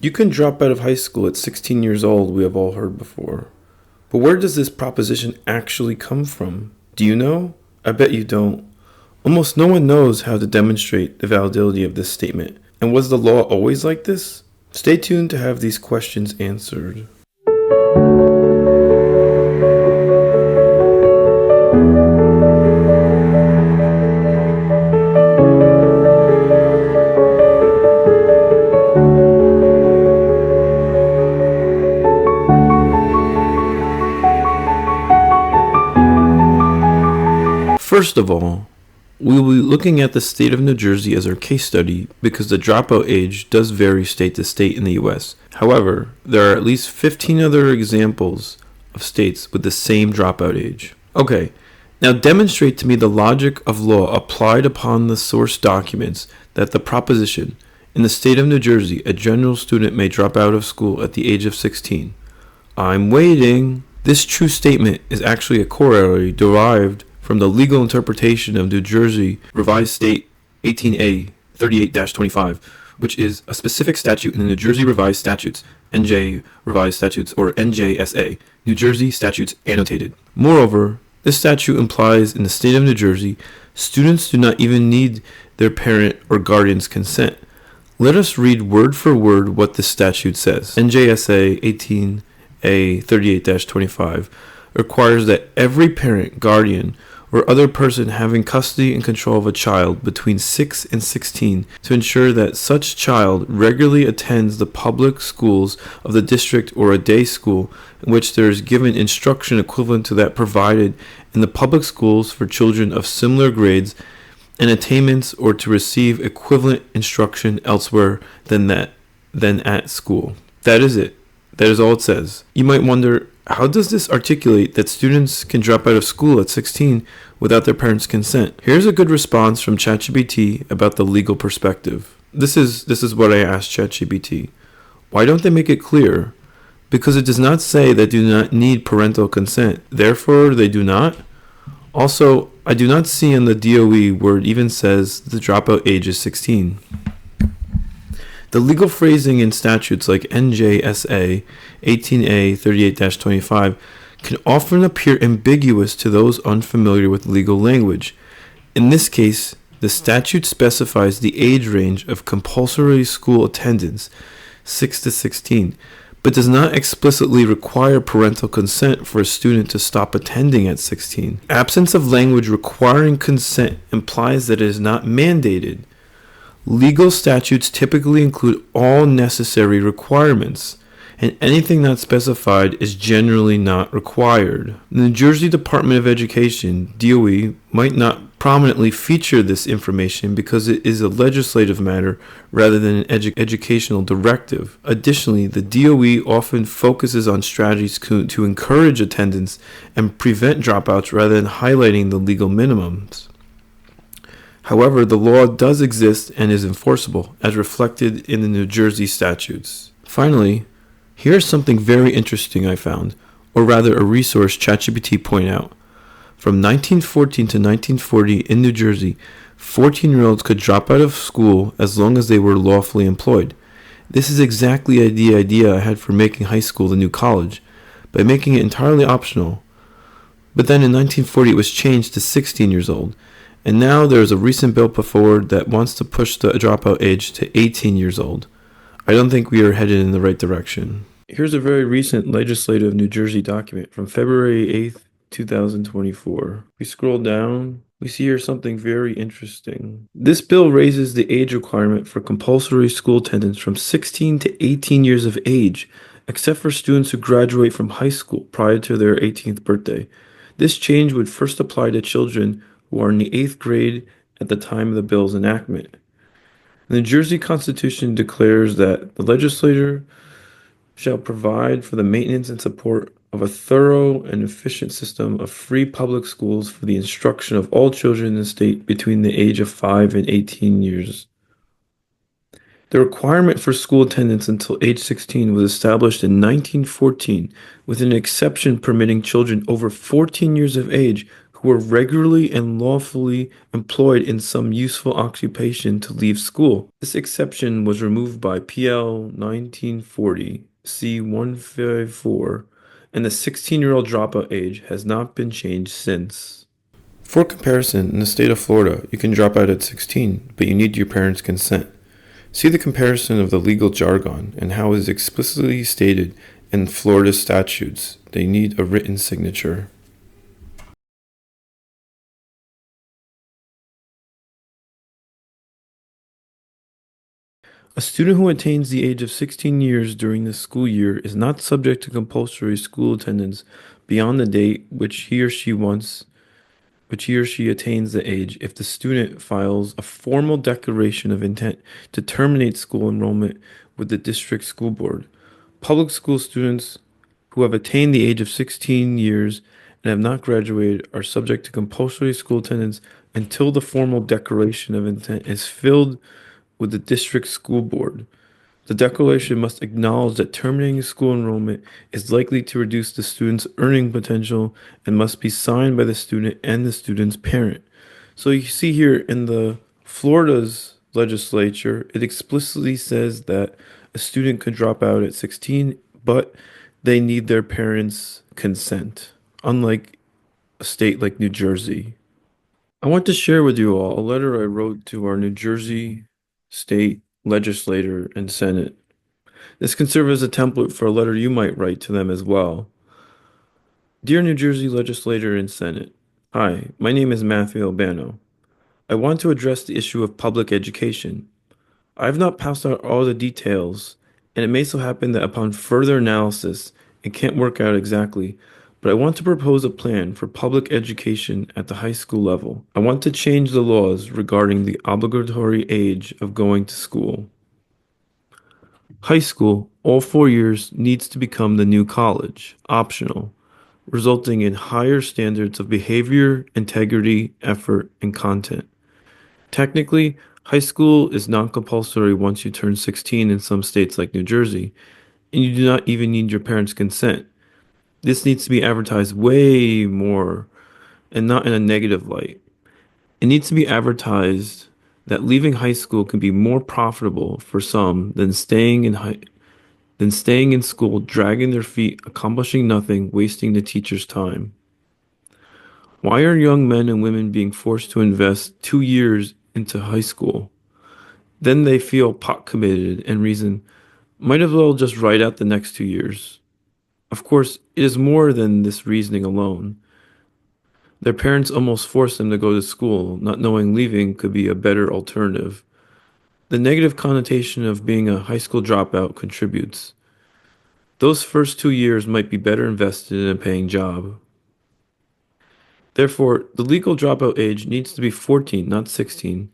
You can drop out of high school at 16 years old, we have all heard before. But where does this proposition actually come from? Do you know? I bet you don't. Almost no one knows how to demonstrate the validity of this statement. And was the law always like this? Stay tuned to have these questions answered. First of all, we will be looking at the state of New Jersey as our case study because the dropout age does vary state to state in the US. However, there are at least 15 other examples of states with the same dropout age. Okay, now demonstrate to me the logic of law applied upon the source documents that the proposition, in the state of New Jersey, a general student may drop out of school at the age of 16. I'm waiting. This true statement is actually a corollary derived from the legal interpretation of New Jersey Revised State 18A 38-25, which is a specific statute in the New Jersey Revised Statutes, NJ Revised Statutes, or NJSA, New Jersey Statutes Annotated. Moreover, this statute implies in the state of New Jersey, students do not even need their parent or guardian's consent. Let us read word for word what this statute says. NJSA 18A 38-25 requires that every parent, guardian, or other person having custody and control of a child between 6 and 16 to ensure that such child regularly attends the public schools of the district or a day school in which there is given instruction equivalent to that provided in the public schools for children of similar grades and attainments, or to receive equivalent instruction elsewhere than at school. That is it. That is all it says. You might wonder, how does this articulate that students can drop out of school at 16 without their parents' consent? Here's a good response from ChatGPT about the legal perspective. This is what I asked ChatGPT. Why don't they make it clear? Because it does not say they do not need parental consent. Therefore, they do not. Also, I do not see in the DOE where it even says the dropout age is 16. The legal phrasing in statutes like NJSA 18A 38-25 can often appear ambiguous to those unfamiliar with legal language. In this case, the statute specifies the age range of compulsory school attendance, 6 to 16, but does not explicitly require parental consent for a student to stop attending at 16. Absence of language requiring consent implies that it is not mandated. Legal statutes typically include all necessary requirements, and anything not specified is generally not required. The New Jersey Department of Education, DOE, might not prominently feature this information because it is a legislative matter rather than an educational directive. Additionally, the DOE often focuses on strategies to encourage attendance and prevent dropouts rather than highlighting the legal minimums. However, the law does exist and is enforceable, as reflected in the New Jersey statutes. Finally, here's something very interesting I found, or rather a resource ChatGPT pointed out. From 1914 to 1940 in New Jersey, 14-year-olds could drop out of school as long as they were lawfully employed. This is exactly the idea I had for making high school the new college, by making it entirely optional. But then in 1940 it was changed to 16 years old. And now there is a recent bill put forward that wants to push the dropout age to 18 years old. I don't think we are headed in the right direction. Here's a very recent legislative New Jersey document from February 8th, 2024. We scroll down, we see here something very interesting. This bill raises the age requirement for compulsory school attendance from 16 to 18 years of age, except for students who graduate from high school prior to their 18th birthday. This change would first apply to children who are in the 8th grade at the time of the bill's enactment. The New Jersey Constitution declares that the legislature shall provide for the maintenance and support of a thorough and efficient system of free public schools for the instruction of all children in the state between the age of 5 and 18 years. The requirement for school attendance until age 16 was established in 1914, with an exception permitting children over 14 years of age who were regularly and lawfully employed in some useful occupation to leave school. This exception was removed by PL 1940 C-154, and the 16-year-old dropout age has not been changed since. For comparison, in the state of Florida, you can drop out at 16, but you need your parents' consent. See the comparison of the legal jargon and how it is explicitly stated in Florida statutes. They need a written signature. A student who attains the age of 16 years during the school year is not subject to compulsory school attendance beyond the date which he or she attains the age if the student files a formal declaration of intent to terminate school enrollment with the district school board. Public school students who have attained the age of 16 years and have not graduated are subject to compulsory school attendance until the formal declaration of intent is filled with the district school board. The declaration must acknowledge that terminating school enrollment is likely to reduce the student's earning potential and must be signed by the student and the student's parent. So you see here in the Florida's legislature, it explicitly says that a student could drop out at 16, but they need their parents' consent, unlike a state like New Jersey. I want to share with you all a letter I wrote to our New Jersey state legislator and Senate. This can serve as a template for a letter you might write to them as well. Dear New Jersey legislator and Senate, hi, my name is Matthew Albano. I want to address the issue of public education. I have not passed out all the details, and it may so happen that upon further analysis, it can't work out exactly, but I want to propose a plan for public education at the high school level. I want to change the laws regarding the obligatory age of going to school. High school, all 4 years, needs to become the new college, optional, resulting in higher standards of behavior, integrity, effort, and content. Technically, high school is non compulsory once you turn 16 in some states like New Jersey, and you do not even need your parents' consent. This needs to be advertised way more and not in a negative light. It needs to be advertised that leaving high school can be more profitable for some than staying in school, dragging their feet, accomplishing nothing, wasting the teacher's time. Why are young men and women being forced to invest 2 years into high school? Then they feel pot committed and reason, might as well just write out the next 2 years. Of course, it is more than this reasoning alone. Their parents almost forced them to go to school, not knowing leaving could be a better alternative. The negative connotation of being a high school dropout contributes. Those first 2 years might be better invested in a paying job. Therefore, the legal dropout age needs to be 14, not 16.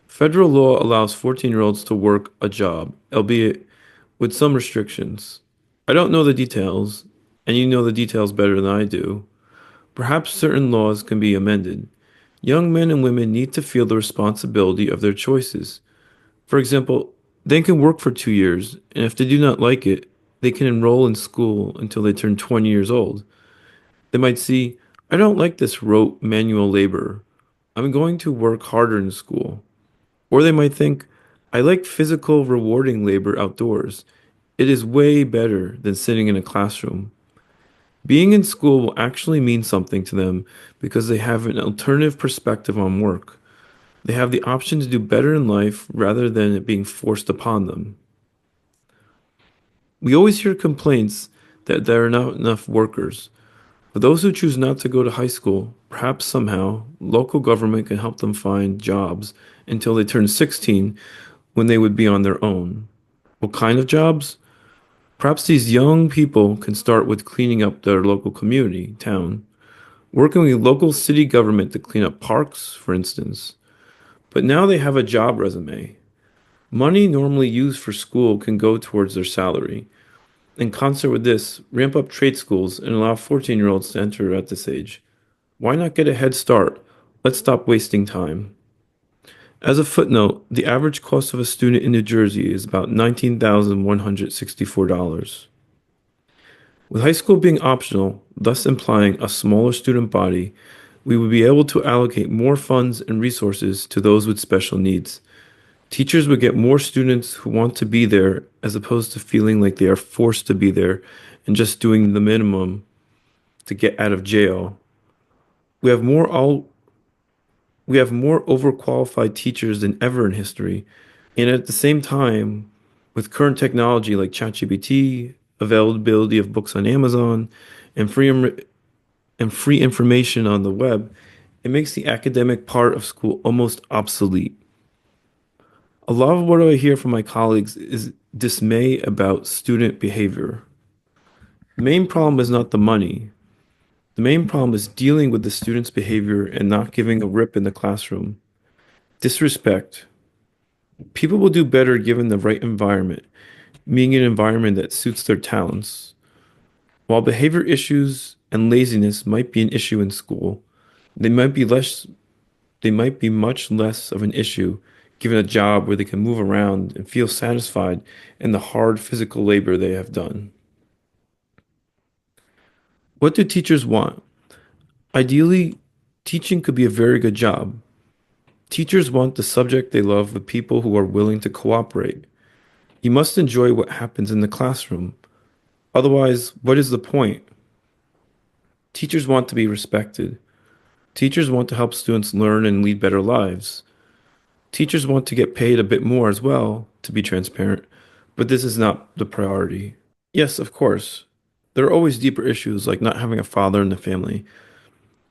Federal law allows 14-year-olds to work a job, albeit with some restrictions. I don't know the details, and you know the details better than I do. Perhaps certain laws can be amended. Young men and women need to feel the responsibility of their choices. For example, they can work for 2 years, and if they do not like it, they can enroll in school until they turn 20 years old. They might see, I don't like this rote manual labor. I'm going to work harder in school. Or they might think, I like physical, rewarding labor outdoors. It is way better than sitting in a classroom. Being in school will actually mean something to them because they have an alternative perspective on work. They have the option to do better in life rather than it being forced upon them. We always hear complaints that there are not enough workers. For those who choose not to go to high school, perhaps somehow local government can help them find jobs until they turn 16 when they would be on their own. What kind of jobs? Perhaps these young people can start with cleaning up their local community, town, working with local city government to clean up parks, for instance. But now they have a job resume. Money normally used for school can go towards their salary. In concert with this, ramp up trade schools and allow 14-year-olds to enter at this age. Why not get a head start? Let's stop wasting time. As a footnote, the average cost of a student in New Jersey is about $19,164. With high school being optional, thus implying a smaller student body, we would be able to allocate more funds and resources to those with special needs. Teachers would get more students who want to be there as opposed to feeling like they are forced to be there and just doing the minimum to get out of jail. We have more all we have more overqualified teachers than ever in history. And at the same time, with current technology like ChatGPT, availability of books on Amazon, and free information on the web, it makes the academic part of school almost obsolete. A lot of what I hear from my colleagues is dismay about student behavior. The main problem is not the money. The main problem is dealing with the student's behavior and not giving a rip in the classroom. Disrespect. People will do better given the right environment, meaning an environment that suits their talents. While behavior issues and laziness might be an issue in school, they might be less they might be much less of an issue given a job where they can move around and feel satisfied in the hard physical labor they have done. What do teachers want? Ideally, teaching could be a very good job. Teachers want the subject they love with people who are willing to cooperate. You must enjoy what happens in the classroom. Otherwise, what is the point? Teachers want to be respected. Teachers want to help students learn and lead better lives. Teachers want to get paid a bit more as well, to be transparent, but this is not the priority. Yes, of course, there are always deeper issues like not having a father in the family.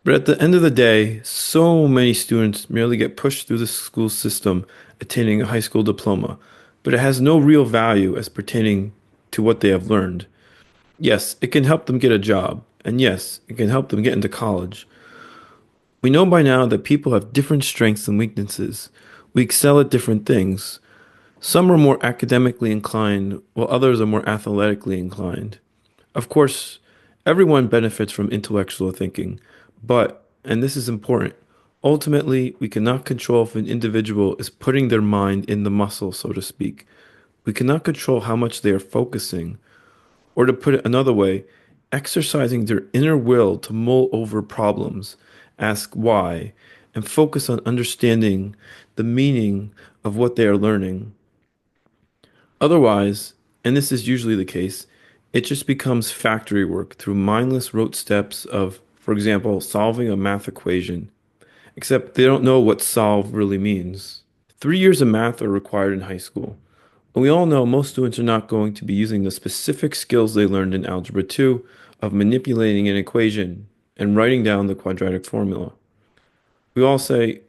But at the end of the day, so many students merely get pushed through the school system attaining a high school diploma, but it has no real value as pertaining to what they have learned. Yes, it can help them get a job, and yes, it can help them get into college. We know by now that people have different strengths and weaknesses. We excel at different things. Some are more academically inclined, while others are more athletically inclined. Of course, everyone benefits from intellectual thinking, but, and this is important, ultimately, we cannot control if an individual is putting their mind in the muscle, so to speak. We cannot control how much they are focusing, or to put it another way, exercising their inner will to mull over problems, ask why, and focus on understanding the meaning of what they are learning. Otherwise, and this is usually the case, it just becomes factory work through mindless rote steps of, for example, solving a math equation, except they don't know what solve really means. 3 years of math are required in high school. And we all know most students are not going to be using the specific skills they learned in Algebra 2 of manipulating an equation and writing down the quadratic formula. We all say,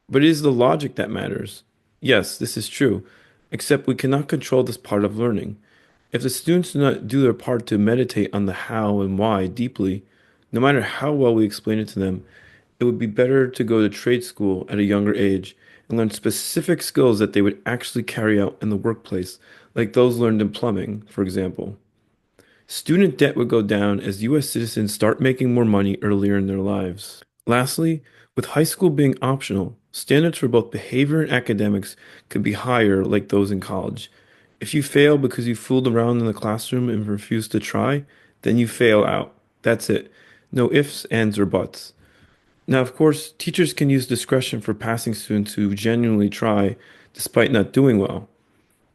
but it is the logic that matters. Yes, this is true, except we cannot control this part of learning. If the students do not do their part to meditate on the how and why deeply, no matter how well we explain it to them, it would be better to go to trade school at a younger age and learn specific skills that they would actually carry out in the workplace, like those learned in plumbing, for example. Student debt would go down as US citizens start making more money earlier in their lives. Lastly, with high school being optional, standards for both behavior and academics could be higher like those in college. If you fail because you fooled around in the classroom and refused to try, then you fail out. That's it. No ifs, ands, or buts. Now, of course, teachers can use discretion for passing students who genuinely try despite not doing well.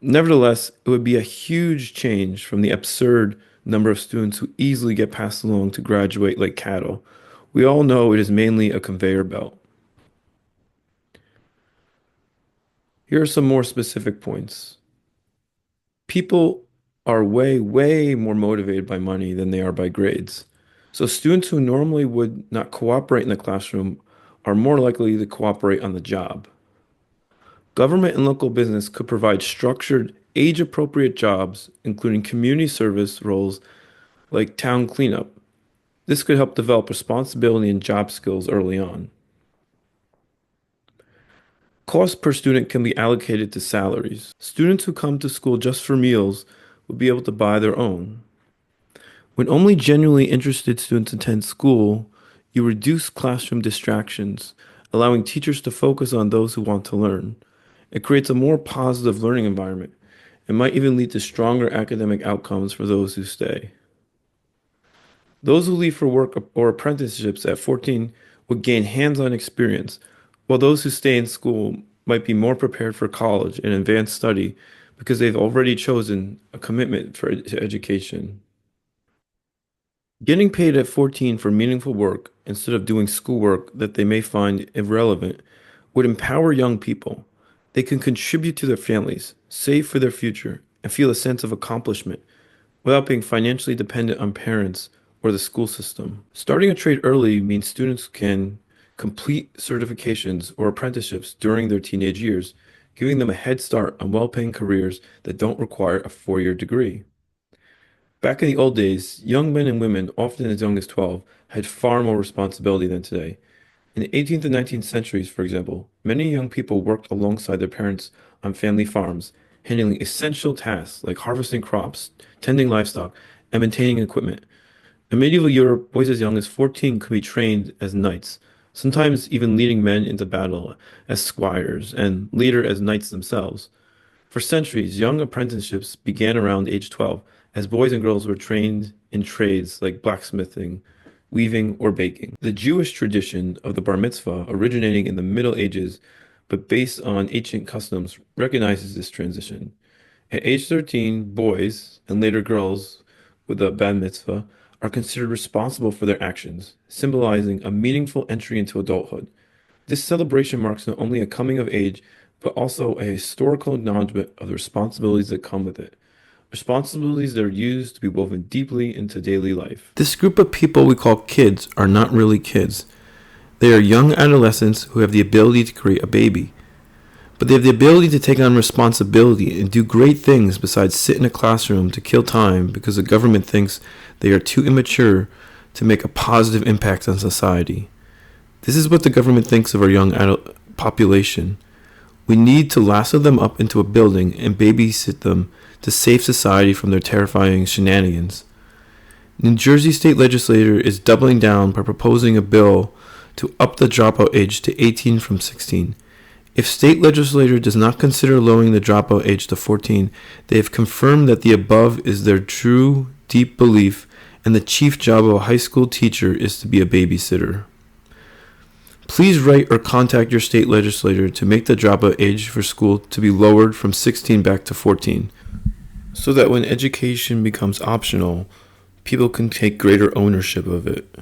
Nevertheless, it would be a huge change from the absurd number of students who easily get passed along to graduate like cattle. We all know it is mainly a conveyor belt. Here are some more specific points. People are way more motivated by money than they are by grades. So students who normally would not cooperate in the classroom are more likely to cooperate on the job. Government and local business could provide structured, age-appropriate jobs, including community service roles like town cleanup. This could help develop responsibility and job skills early on. Cost per student can be allocated to salaries. Students who come to school just for meals will be able to buy their own. When only genuinely interested students attend school, you reduce classroom distractions, allowing teachers to focus on those who want to learn. It creates a more positive learning environment. It might even lead to stronger academic outcomes for those who stay. Those who leave for work or apprenticeships at 14 would gain hands-on experience, while those who stay in school might be more prepared for college and advanced study because they've already chosen a commitment to education. Getting paid at 14 for meaningful work instead of doing schoolwork that they may find irrelevant would empower young people. They can contribute to their families, save for their future, and feel a sense of accomplishment without being financially dependent on parents or the school system. Starting a trade early means students can complete certifications or apprenticeships during their teenage years, giving them a head start on well-paying careers that don't require a four-year degree. Back in the old days, young men and women, often as young as 12, had far more responsibility than today. In the 18th and 19th centuries, for example, many young people worked alongside their parents on family farms, handling essential tasks like harvesting crops, tending livestock, and maintaining equipment. In medieval Europe, boys as young as 14 could be trained as knights, sometimes even leading men into battle as squires, and later as knights themselves. For centuries, young apprenticeships began around age 12, as boys and girls were trained in trades like blacksmithing, weaving, or baking. The Jewish tradition of the bar mitzvah, originating in the Middle Ages but based on ancient customs, recognizes this transition. At age 13, boys, and later girls with a bar mitzvah, are considered responsible for their actions, symbolizing a meaningful entry into adulthood. This celebration marks not only a coming of age, but also a historical acknowledgement of the responsibilities that come with it. Responsibilities that are used to be woven deeply into daily life. This group of people we call kids are not really kids. They are young adolescents who have the ability to create a baby. But they have the ability to take on responsibility and do great things besides sit in a classroom to kill time because the government thinks they are too immature to make a positive impact on society. This is what the government thinks of our young adult population. We need to lasso them up into a building and babysit them to save society from their terrifying shenanigans. New Jersey state legislature is doubling down by proposing a bill to up the dropout age to 18 from 16. If state legislature does not consider lowering the dropout age to 14, they have confirmed that the above is their true, deep belief, and the chief job of a high school teacher is to be a babysitter. Please write or contact your state legislator to make the dropout age for school to be lowered from 16 back to 14, so that when education becomes optional, people can take greater ownership of it.